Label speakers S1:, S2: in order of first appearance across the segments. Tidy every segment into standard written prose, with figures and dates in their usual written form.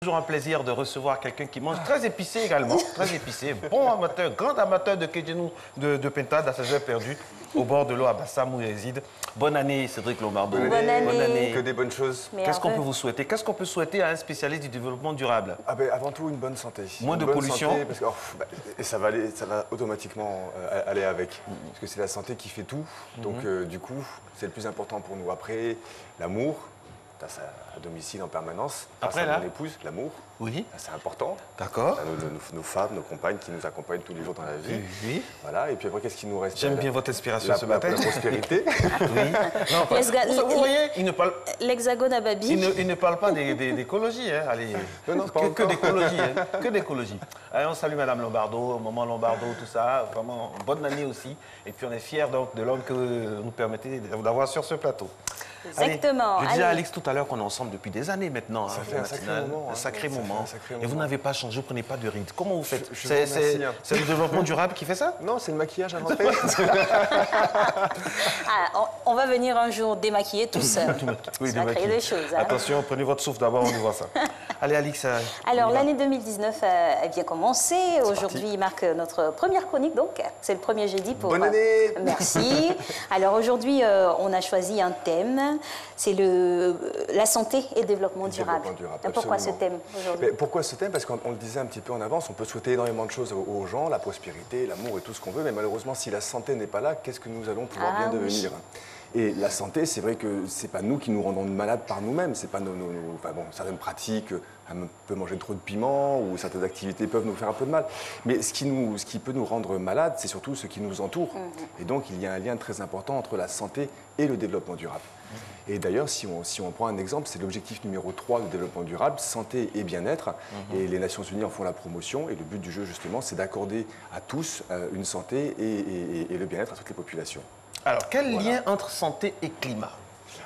S1: toujours un plaisir de recevoir quelqu'un qui mange très épicé également, très épicé, bon amateur, grand amateur de Kéjenou de pintade à ses heures perdues, au bord de l'eau à Bassam où il réside. Bonne année, Cédric Lombardo.
S2: Bonne année.
S1: Bonne année.
S2: Que des bonnes choses.
S1: Qu'est-ce qu'on peut vous souhaiter? Qu'est-ce qu'on peut souhaiter à un spécialiste du développement durable?
S2: Avant tout, une bonne santé.
S1: Moins
S2: une
S1: de
S2: bonne
S1: pollution.
S2: Santé, parce que, et ça va automatiquement aller avec. Parce que c'est la santé qui fait tout. Donc, du coup, c'est le plus important pour nous. Après, l'amour. Ça, à domicile en permanence.
S1: Après,
S2: là,
S1: là
S2: mon épouse, l'amour.
S1: Oui.
S2: C'est important.
S1: D'accord.
S2: Nos femmes, nos compagnes qui nous accompagnent tous les jours dans la vie.
S1: Oui.
S2: Voilà. Et puis après, qu'est-ce qui nous reste?
S1: J'aime bien votre inspiration ce matin.
S2: La prospérité.
S1: Oui. Non, vous voyez, il ne parle...
S3: L'hexagone à Babi.
S1: Il ne parle pas d'écologie, hein. Allez.
S2: Non,
S1: que d'écologie, hein. Que d'écologie. Allez, on salue Madame Lombardo, Maman Lombardo, tout ça. Vraiment, bonne année aussi. Et puis on est fiers donc de l'homme que vous nous permettez d'avoir sur ce plateau.
S3: Exactement.
S1: Allez, je disais à Alex tout à l'heure qu'on est ensemble depuis des années maintenant.
S2: Ça fait un sacré moment.
S1: Un sacré moment. Et vous n'avez pas changé, vous ne prenez pas de rides. Comment vous faites? C'est le développement durable qui fait ça?
S2: Non, c'est le maquillage à l'entrée.
S3: On va venir un jour démaquiller tout seul.
S1: Oui,
S3: ça va créer des choses. Hein.
S1: Attention, prenez votre souffle d'abord, on y voit ça. Allez, Alix.
S3: Alors, l'année 2019 a bien commencé. Aujourd'hui marque notre première chronique, donc c'est le premier jeudi pour...
S2: Bonne année.
S3: Merci. Alors, aujourd'hui, on a choisi un thème. C'est la santé et le développement durable. Pourquoi ce thème aujourd'hui?
S2: Pourquoi ce thème? Parce qu'on le disait un petit peu en avance, on peut souhaiter énormément de choses aux gens, la prospérité, l'amour et tout ce qu'on veut, mais malheureusement, si la santé n'est pas là, qu'est-ce que nous allons pouvoir bien devenir? Et la santé, c'est vrai que c'est pas nous qui nous rendons malades par nous-mêmes, c'est pas enfin bon, certaines pratiques, un peu manger trop de piment ou certaines activités peuvent nous faire un peu de mal. Mais ce qui peut nous rendre malades, c'est surtout ce qui nous entoure. Et donc, il y a un lien très important entre la santé et le développement durable. Et d'ailleurs, si on prend un exemple, c'est l'objectif numéro 3 du développement durable, santé et bien-être. Et les Nations Unies en font la promotion. Et le but du jeu, justement, c'est d'accorder à tous une santé et le bien-être à toutes les populations.
S1: Alors, quel lien entre santé et climat?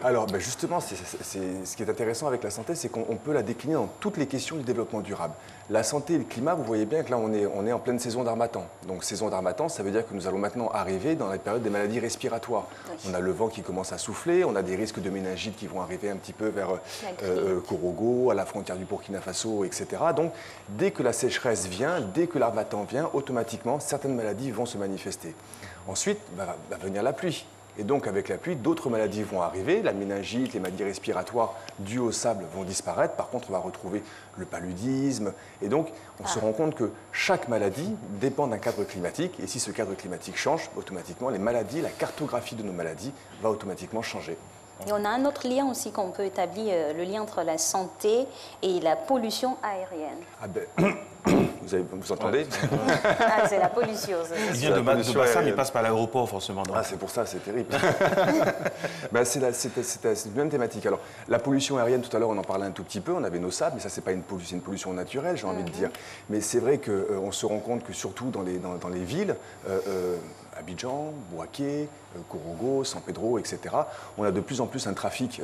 S2: Alors, justement, ce qui est intéressant avec la santé, c'est qu'on peut la décliner dans toutes les questions du développement durable. La santé et le climat, vous voyez bien que là, on est en pleine saison d'harmattan. Donc, saison d'harmattan, ça veut dire que nous allons maintenant arriver dans la période des maladies respiratoires. Oui. On a le vent qui commence à souffler, on a des risques de méningite qui vont arriver un petit peu vers Korogo, à la frontière du Burkina Faso, etc. Donc, dès que la sécheresse vient, dès que l'harmattan vient, automatiquement, certaines maladies vont se manifester. Ensuite, va venir la pluie. Et donc, avec la pluie, d'autres maladies vont arriver. La méningite, les maladies respiratoires dues au sable vont disparaître. Par contre, on va retrouver le paludisme. Et donc, on se rend compte que chaque maladie dépend d'un cadre climatique. Et si ce cadre climatique change, automatiquement, les maladies, la cartographie de nos maladies va automatiquement changer.
S3: Et on a un autre lien aussi qu'on peut établir, le lien entre la santé et la pollution aérienne.
S2: Ah ben, vous entendez?
S3: C'est la pollution.
S1: Il vient de Bassam, il passe par l'aéroport forcément.
S2: Ah, c'est pour ça, c'est terrible. C'est la même thématique. Alors, la pollution aérienne, tout à l'heure, on en parlait un tout petit peu. On avait nos sables, mais ça, c'est pas une pollution naturelle, j'ai envie de dire. Mais c'est vrai qu'on se rend compte que surtout dans les villes, Abidjan, Bouaké, Korogo, San Pedro, etc., on a de plus en plus un trafic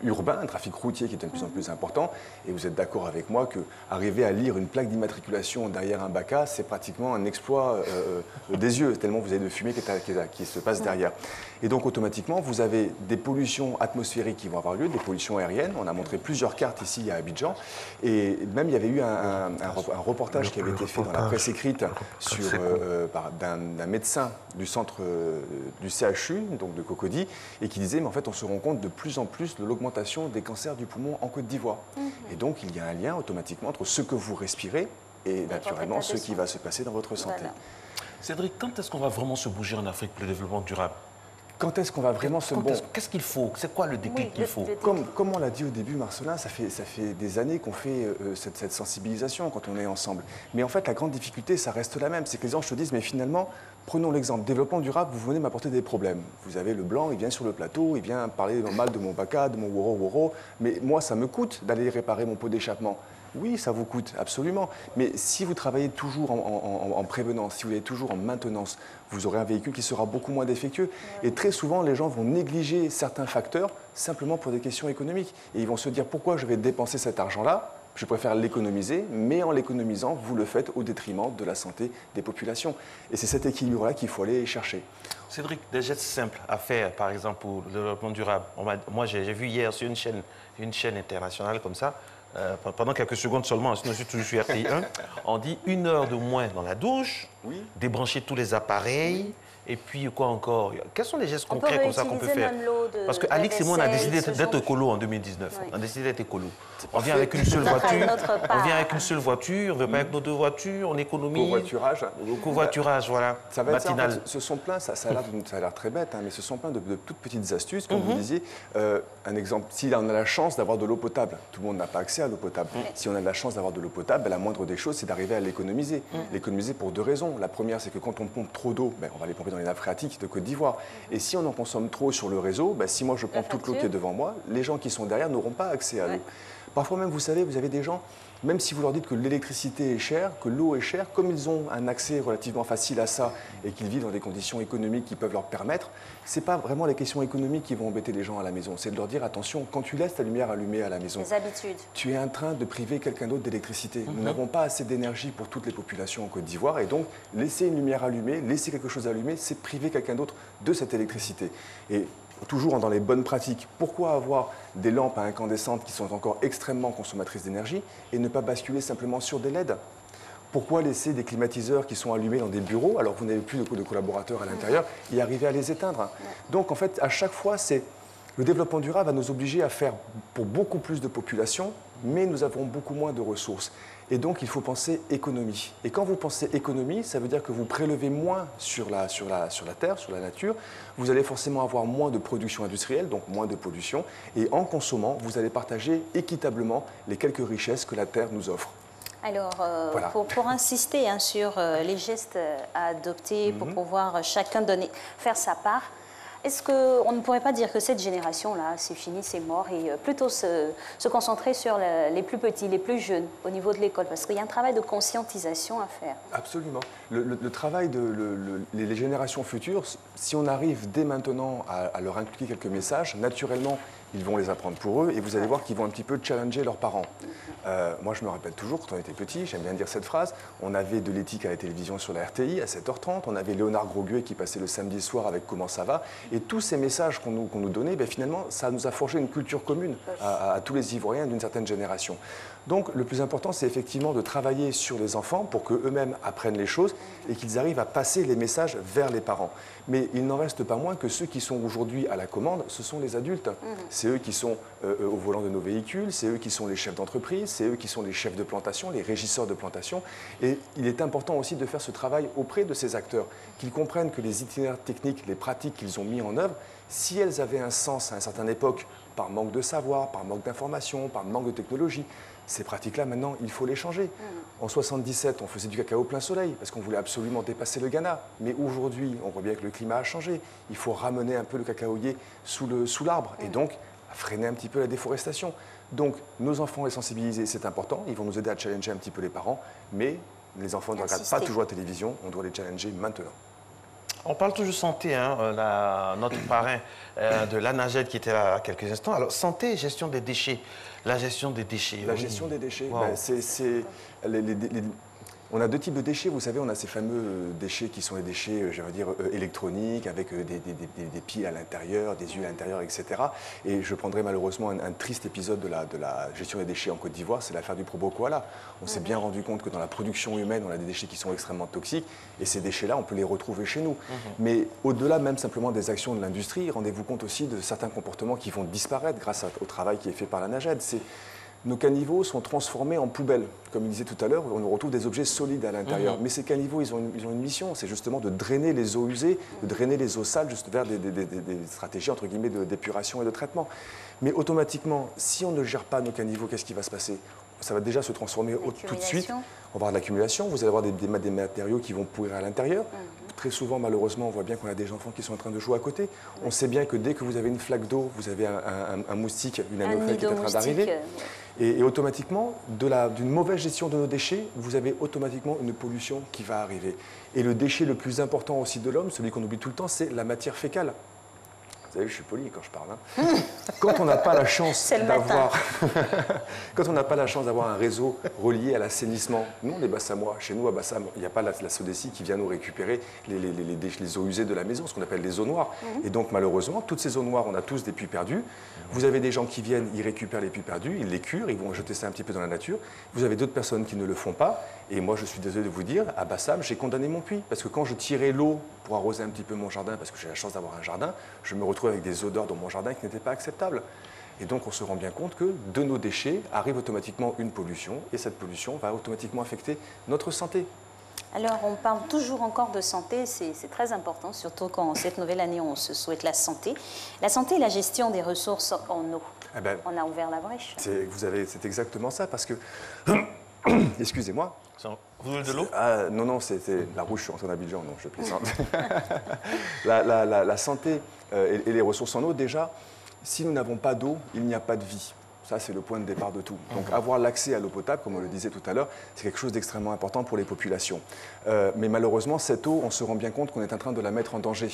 S2: urbain, un trafic routier qui est de plus en plus important. Et vous êtes d'accord avec moi qu'arriver à lire une plaque d'immatriculation derrière un BACA, c'est pratiquement un exploit des yeux, tellement vous avez de fumée qui se passe derrière. Et donc, automatiquement, vous avez des pollutions atmosphériques qui vont avoir lieu, des pollutions aériennes. On a montré plusieurs cartes ici à Abidjan. Et même, il y avait eu un reportage qui avait été fait dans la presse écrite d'un médecin du centre du CHU, donc de Cocody, et qui disait, mais en fait, on se rend compte de plus en plus de l'augmentation des cancers du poumon en Côte d'Ivoire. Et donc, il y a un lien automatiquement entre ce que vous respirez et naturellement ce qui va se passer dans votre santé.
S3: Voilà.
S1: Cédric, quand est-ce qu'on va vraiment se bouger en Afrique pour le développement durable?
S2: Quand est-ce qu'on va vraiment se...
S1: Qu'est-ce qu'il faut? C'est quoi le déclic qu'il faut?
S2: Comme on l'a dit au début, Marcelin, ça fait des années qu'on fait cette sensibilisation quand on est ensemble. Mais en fait, la grande difficulté, ça reste la même. C'est que les gens se disent, mais finalement, prenons l'exemple, développement durable, vous venez m'apporter des problèmes. Vous avez le blanc, il vient sur le plateau, il vient parler mal de mon BACA, de mon woro-woro. Mais moi, ça me coûte d'aller réparer mon pot d'échappement. Oui, ça vous coûte, absolument. Mais si vous travaillez toujours en prévenance, si vous êtes toujours en maintenance, vous aurez un véhicule qui sera beaucoup moins défectueux. Et très souvent, les gens vont négliger certains facteurs simplement pour des questions économiques. Et ils vont se dire, pourquoi je vais dépenser cet argent-là? Je préfère l'économiser, mais en l'économisant, vous le faites au détriment de la santé des populations. Et c'est cet équilibre-là qu'il faut aller chercher.
S1: Cédric, des gestes simples à faire, par exemple, pour le développement durable. Moi, j'ai vu hier sur une chaîne internationale comme ça, pendant quelques secondes seulement, sinon je suis toujours sur RTI 1, on dit 1 heure de moins dans la douche, débrancher tous les appareils, et puis quoi encore? Quels sont les gestes concrets comme ça qu'on peut faire? Parce que Alix et moi, on a décidé d'être écolo en 2019. On a décidé d'être écolo. On vient avec une seule voiture, on vient avec une seule voiture, on ne veut pas avec nos 2 voitures, on économise.
S2: Covoiturage.
S1: Covoiturage, voilà.
S2: Ça va être ça, en fait, ce sont plein, ça a l'air très bête, hein, mais ce sont plein de toutes petites astuces. Comme vous disiez, un exemple, si on a la chance d'avoir de l'eau potable, tout le monde n'a pas accès à l'eau potable. Si on a de la chance d'avoir de l'eau potable, la moindre des choses, c'est d'arriver à l'économiser. L'économiser pour 2 raisons. La première, c'est que quand on pompe trop d'eau, on va les pomper dans les nappes phréatiques de Côte d'Ivoire. Et si on en consomme trop sur le réseau, si moi je prends toute l'eau qui est devant moi, les gens qui sont derrière n'auront pas accès à l'eau. Parfois même, vous savez, vous avez des gens, même si vous leur dites que l'électricité est chère, que l'eau est chère, comme ils ont un accès relativement facile à ça et qu'ils vivent dans des conditions économiques qui peuvent leur permettre, ce n'est pas vraiment les questions économiques qui vont embêter les gens à la maison. C'est de leur dire, attention, quand tu laisses ta lumière allumée à la maison, tu es en train de priver quelqu'un d'autre d'électricité. Nous n'avons pas assez d'énergie pour toutes les populations en Côte d'Ivoire et donc laisser une lumière allumée, laisser quelque chose allumé, c'est priver quelqu'un d'autre de cette électricité. Et toujours dans les bonnes pratiques, pourquoi avoir des lampes à incandescentes qui sont encore extrêmement consommatrices d'énergie et ne pas basculer simplement sur des LED? Pourquoi laisser des climatiseurs qui sont allumés dans des bureaux alors que vous n'avez plus de collaborateurs à l'intérieur et arriver à les éteindre? Donc en fait, à chaque fois, le développement durable va nous obliger à faire pour beaucoup plus de population, mais nous avons beaucoup moins de ressources. Et donc, il faut penser économie. Et quand vous pensez économie, ça veut dire que vous prélevez moins sur la terre, sur la nature. Vous allez forcément avoir moins de production industrielle, donc moins de pollution. Et en consommant, vous allez partager équitablement les quelques richesses que la terre nous offre.
S3: Alors, voilà. pour insister sur les gestes à adopter pour pouvoir chacun faire sa part, est-ce qu'on ne pourrait pas dire que cette génération-là, c'est fini, c'est mort, et plutôt se concentrer sur les plus petits, les plus jeunes, au niveau de l'école? Parce qu'il y a un travail de conscientisation à faire.
S2: Absolument. Le travail les générations futures, si on arrive dès maintenant à leur inculquer quelques messages, naturellement, ils vont les apprendre pour eux et vous allez voir qu'ils vont un petit peu challenger leurs parents. Moi, je me rappelle toujours, quand on était petit, j'aime bien dire cette phrase, on avait de l'éthique à la télévision sur la RTI à 7h30, on avait Léonard Groguet qui passait le samedi soir avec Comment ça va, et tous ces messages qu'on nous donnait, finalement, ça nous a forgé une culture commune à tous les Ivoiriens d'une certaine génération. Donc, le plus important, c'est effectivement de travailler sur les enfants pour qu'eux-mêmes apprennent les choses et qu'ils arrivent à passer les messages vers les parents. Mais il n'en reste pas moins que ceux qui sont aujourd'hui à la commande, ce sont les adultes. C'est eux qui sont au volant de nos véhicules, c'est eux qui sont les chefs d'entreprise, c'est eux qui sont les chefs de plantation, les régisseurs de plantation. Et il est important aussi de faire ce travail auprès de ces acteurs, qu'ils comprennent que les itinéraires techniques, les pratiques qu'ils ont mis en œuvre, si elles avaient un sens à une certaine époque, par manque de savoir, par manque d'information, par manque de technologie, ces pratiques-là, maintenant, il faut les changer. En 77, on faisait du cacao plein soleil parce qu'on voulait absolument dépasser le Ghana. Mais aujourd'hui, on voit bien que le climat a changé. Il faut ramener un peu le cacaoyer sous l'arbre et donc freiner un petit peu la déforestation. Donc, nos enfants les sensibiliser, c'est important. Ils vont nous aider à challenger un petit peu les parents. Mais les enfants ne regardent pas toujours la télévision. On doit les challenger maintenant.
S1: On parle toujours santé, notre parrain de l'ANAGED qui était là il y a quelques instants. Alors, santé et gestion des déchets. La gestion des déchets.
S2: La gestion des déchets, on a 2 types de déchets. Vous savez, on a ces fameux déchets qui sont les déchets, électroniques, avec des piles à l'intérieur, des yeux à l'intérieur, etc. Et je prendrai malheureusement un triste épisode de la gestion des déchets en Côte d'Ivoire, c'est l'affaire du Probo Koala. On s'est bien rendu compte que dans la production humaine, on a des déchets qui sont extrêmement toxiques, et ces déchets-là, on peut les retrouver chez nous. Mais au-delà même simplement des actions de l'industrie, rendez-vous compte aussi de certains comportements qui vont disparaître grâce au travail qui est fait par la NAGED. Nos caniveaux sont transformés en poubelles. Comme il disait tout à l'heure, on retrouve des objets solides à l'intérieur. Mais ces caniveaux, ils ont une mission, c'est justement de drainer les eaux usées, de drainer les eaux sales juste vers des stratégies entre guillemets d'épuration et de traitement. Mais automatiquement, si on ne gère pas nos caniveaux, qu'est-ce qui va se passer? Ça va déjà se transformer tout de suite. On va avoir de l'accumulation, vous allez avoir des matériaux qui vont pourrir à l'intérieur. Très souvent, malheureusement, on voit bien qu'on a des enfants qui sont en train de jouer à côté. On sait bien que dès que vous avez une flaque d'eau, vous avez un moustique, une anophèle qui est en train d'arriver. Et automatiquement, d'une mauvaise gestion de nos déchets, vous avez automatiquement une pollution qui va arriver. Et le déchet le plus important aussi de l'homme, celui qu'on oublie tout le temps, c'est la matière fécale. Vous savez, je suis poli quand je parle. Hein. Quand on n'a pas la chance d'avoir, quand on n'a pas la chance d'avoir un réseau relié à l'assainissement, nous on est Bassamois. Chez nous à Bassam, il n'y a pas la Sodeci qui vient nous récupérer les eaux usées de la maison, ce qu'on appelle les eaux noires. Et donc malheureusement, toutes ces eaux noires, on a tous des puits perdus. Vous avez des gens qui viennent, ils récupèrent les puits perdus, ils les curent, ils vont jeter ça un petit peu dans la nature. Vous avez d'autres personnes qui ne le font pas. Et moi, je suis désolé de vous dire, à Bassam, j'ai condamné mon puits. Parce que quand je tirais l'eau pour arroser un petit peu mon jardin, parce que j'ai la chance d'avoir un jardin, je me retrouve avec des odeurs dans mon jardin qui n'étaient pas acceptables. Et donc, on se rend bien compte que de nos déchets arrive automatiquement une pollution. Et cette pollution va automatiquement affecter notre santé.
S3: Alors, on parle toujours encore de santé, c'est très important, surtout quand cette nouvelle année, on se souhaite la santé. La santé et la gestion des ressources en eau. Eh ben, on a ouvert la brèche.
S2: C'est exactement ça, parce que... Excusez-moi.
S1: Vous voulez de l'eau?
S2: Non, non, c'était la rouge, je suis rentré en Abidjan, non, je plaisante. la santé et les ressources en eau, déjà, si nous n'avons pas d'eau, il n'y a pas de vie. Ça, c'est le point de départ de tout. Donc, avoir l'accès à l'eau potable, comme on le disait tout à l'heure, c'est quelque chose d'extrêmement important pour les populations. Mais malheureusement, cette eau, on se rend bien compte qu'on est en train de la mettre en danger.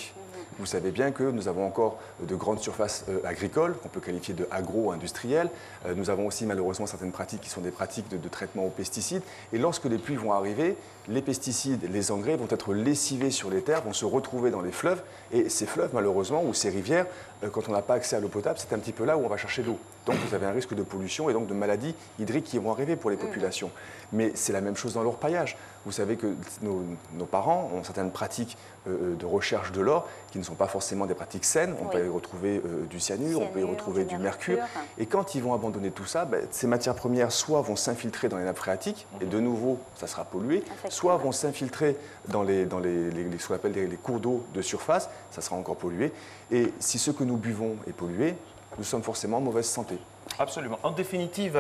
S2: Vous savez bien que nous avons encore de grandes surfaces agricoles, qu'on peut qualifier de agro-industrielles. Nous avons aussi malheureusement certaines pratiques qui sont des pratiques de traitement aux pesticides. Et lorsque les pluies vont arriver, les pesticides, les engrais vont être lessivés sur les terres, vont se retrouver dans les fleuves. Et ces fleuves, malheureusement, ou ces rivières, quand on n'a pas accès à l'eau potable, c'est un petit peu là où on va chercher l'eau. Donc vous avez un risque de pollution et donc de maladies hydriques qui vont arriver pour les populations. Mais c'est la même chose dans l'orpaillage. Vous savez que nos parents ont certaines pratiques de recherche de l'or qui ne sont pas forcément des pratiques saines. On peut y retrouver du cyanure, on peut y retrouver du mercure. Et quand ils vont abandonner tout ça, ces matières premières soit vont s'infiltrer dans les nappes phréatiques, et de nouveau, ça sera pollué, soit vont s'infiltrer dans ce qu'on appelle les cours d'eau de surface, ça sera encore pollué. Et si ce que nous buvons est pollué, nous sommes forcément en mauvaise santé.
S1: Absolument. En définitive,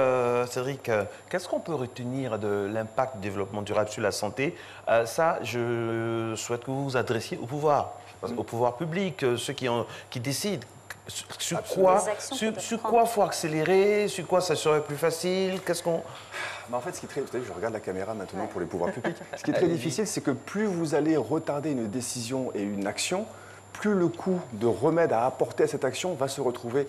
S1: Cédric, qu'est-ce qu'on peut retenir de l'impact du développement durable sur la santé? Ça, je souhaite que vous vous adressiez au pouvoir public, ceux qui décident. Sur quoi il faut accélérer? Sur quoi ça serait plus facile? Qu'est-ce qu'on...
S2: En fait, ce qui est très... Vous savez, je regarde la caméra maintenant pour les pouvoirs publics. Ce qui est très difficile, c'est que plus vous allez retarder une décision et une action, plus le coût de remède à apporter à cette action va se retrouver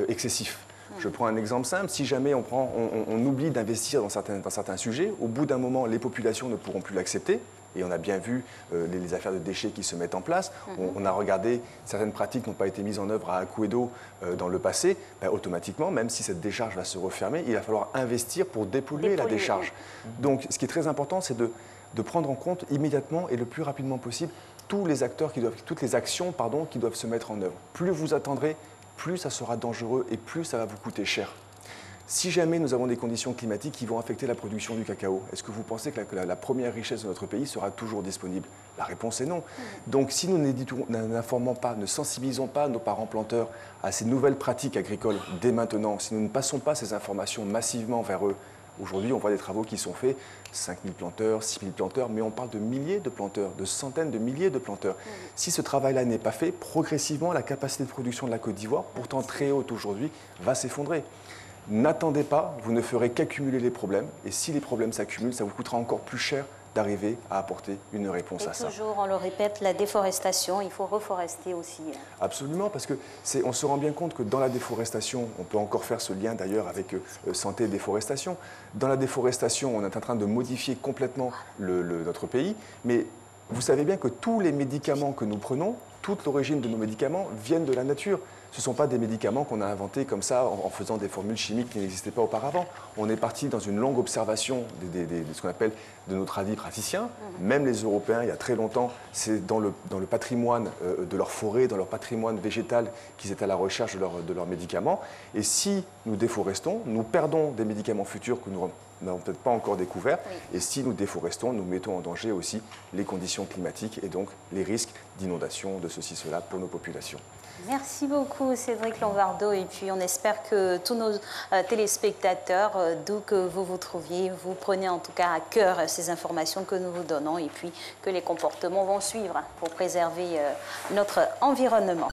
S2: excessif. Je prends un exemple simple. Si jamais on oublie d'investir dans certains sujets, au bout d'un moment, les populations ne pourront plus l'accepter. Et on a bien vu les affaires de déchets qui se mettent en place. On a regardé certaines pratiques n'ont pas été mises en œuvre à Acquedo dans le passé. Automatiquement, même si cette décharge va se refermer, il va falloir investir pour dépolluer la décharge. Donc, ce qui est très important, c'est de prendre en compte immédiatement et le plus rapidement possible toutes les actions qui doivent se mettre en œuvre. Plus vous attendrez, plus ça sera dangereux et plus ça va vous coûter cher. Si jamais nous avons des conditions climatiques qui vont affecter la production du cacao, est-ce que vous pensez que la première richesse de notre pays sera toujours disponible? La réponse est non. Donc si nous n'informons pas, ne sensibilisons pas nos parents planteurs à ces nouvelles pratiques agricoles dès maintenant, si nous ne passons pas ces informations massivement vers eux, aujourd'hui on voit des travaux qui sont faits, 5000 planteurs, 6000 planteurs, mais on parle de milliers de planteurs, de centaines de milliers de planteurs. Si ce travail-là n'est pas fait, progressivement la capacité de production de la Côte d'Ivoire, pourtant très haute aujourd'hui, va s'effondrer. N'attendez pas, vous ne ferez qu'accumuler les problèmes. Et si les problèmes s'accumulent, ça vous coûtera encore plus cher d'arriver à apporter une réponse à ça.
S3: Toujours, on le répète, la déforestation, il faut reforester aussi.
S2: Absolument, parce qu'on se rend bien compte que dans la déforestation, on peut encore faire ce lien d'ailleurs avec santé et déforestation. Dans la déforestation, on est en train de modifier complètement notre pays, mais vous savez bien que tous les médicaments que nous prenons, toute l'origine de nos médicaments viennent de la nature. Ce ne sont pas des médicaments qu'on a inventés comme ça en faisant des formules chimiques qui n'existaient pas auparavant. On est parti dans une longue observation de ce qu'on appelle de nos praticiens. Même les Européens, il y a très longtemps, c'est dans le patrimoine de leur forêt, dans leur patrimoine végétal qu'ils étaient à la recherche de leurs médicaments. Et si nous déforestons, nous perdons des médicaments futurs que nous n'avons peut-être pas encore découverts. Et si nous déforestons, nous mettons en danger aussi les conditions climatiques et donc les risques d'inondation, de ceci, cela pour nos populations.
S3: Merci beaucoup Cédric Lombardo et puis on espère que tous nos téléspectateurs, d'où que vous vous trouviez, vous prenez en tout cas à cœur ces informations que nous vous donnons et puis que les comportements vont suivre pour préserver notre environnement.